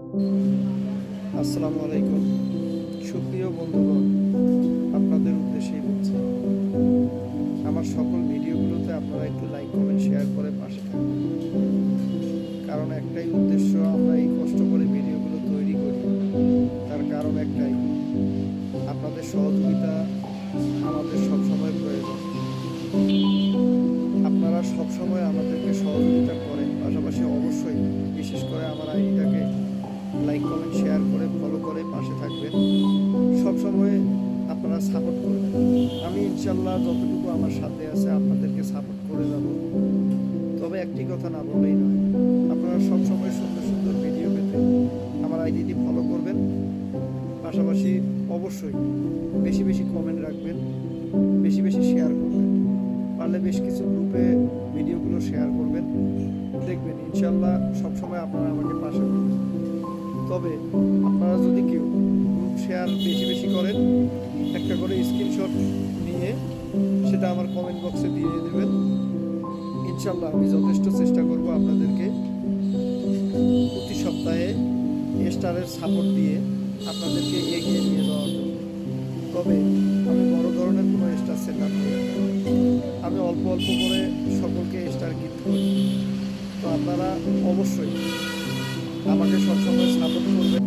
আসসালামু আলাইকুম। সুপ্রিয় বন্ধুগণ, আপনাদের উদ্দেশ্যেই বলছি, আমার সকল ভিডিওগুলোতে আপনারা একটু লাইক কমেন্ট শেয়ার করে পাশে থাকবেন। কারণ একটাই উদ্দেশ্য, আমরা এই কষ্ট করে ভিডিওগুলো তৈরি করি, তার কারণ একটাই, আপনাদের সহযোগিতা আমাদের সবসময় প্রয়োজন। আপনারা সবসময় আমাদেরকে সহযোগিতা করেন, পাশাপাশি অবশ্যই বিশেষ করে আমার আইডিটাকে লাইক কমেন্ট শেয়ার করে ফলো করে পাশে থাকবেন। সবসময় আপনারা সাপোর্ট করবেন। আমি ইনশাল্লাহ যতটুকু আমার সাথে আছে আপনাদেরকে সাপোর্ট করে যাব। তবে একটি কথা না বললেই নয়, আপনারা সবসময় সুন্দর সুন্দর ভিডিও পেতে আমার আইডিটি ফলো করবেন। পাশাপাশি অবশ্যই বেশি বেশি কমেন্ট রাখবেন, বেশি বেশি শেয়ার করবেন। পারলে বেশ কিছু গ্রুপে ভিডিওগুলো শেয়ার করবেন। দেখবেন ইনশাল্লাহ সবসময় আপনারা আমাকে পাশে করবেন। তবে আপনারা যদি কেউ গ্রুপ শেয়ার বেশি বেশি করেন, একটা করে স্ক্রিনশট নিয়ে সেটা আমার কমেন্ট বক্সে দিয়ে দেবেন। ইনশাল্লাহ আমি যথেষ্ট চেষ্টা করব আপনাদেরকে প্রতি সপ্তাহে স্টারের সাপোর্ট দিয়ে আপনাদেরকে এগিয়ে নিয়ে যাওয়ার জন্য। তবে আমি বড় ধরনের কোনো স্টার সেট আপ করি, আমি অল্প অল্প করে সকলকে স্টার গিফট করি। তো আপনারা অবশ্যই আমাকে সবসময় সাপোর্ট করবেন।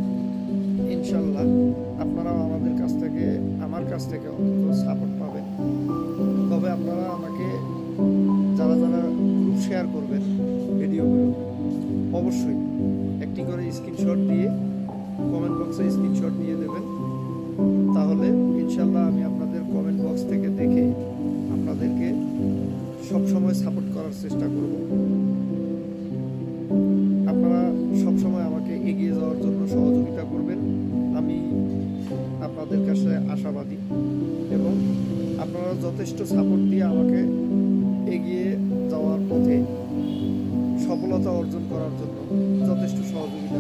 ইনশাল্লাহ আপনারাও আমাদের কাছ থেকে, আমার কাছ থেকে অন্তত সাপোর্ট পাবেন। তবে আপনারা আমাকে যারা যারা গ্রুপ শেয়ার করবেন ভিডিওগুলো, অবশ্যই একটি করে স্ক্রিনশট দিয়ে কমেন্ট বক্সে স্ক্রিনশট দিয়ে দেবেন। তাহলে ইনশাল্লাহ আমি আপনাদের কমেন্ট বক্স থেকে দেখে আপনাদেরকে সবসময় সাপোর্ট করার চেষ্টা করব। আপনারা সবসময় আমাকে এগিয়ে যাওয়ার জন্য সহযোগিতা করবেন, আমি আপনাদের কাছে আশাবাদী। এবং আপনারা যথেষ্ট সাপোর্ট দিয়ে আমাকে এগিয়ে যাওয়ার পথে সফলতা অর্জন করার জন্য যথেষ্ট সহযোগিতা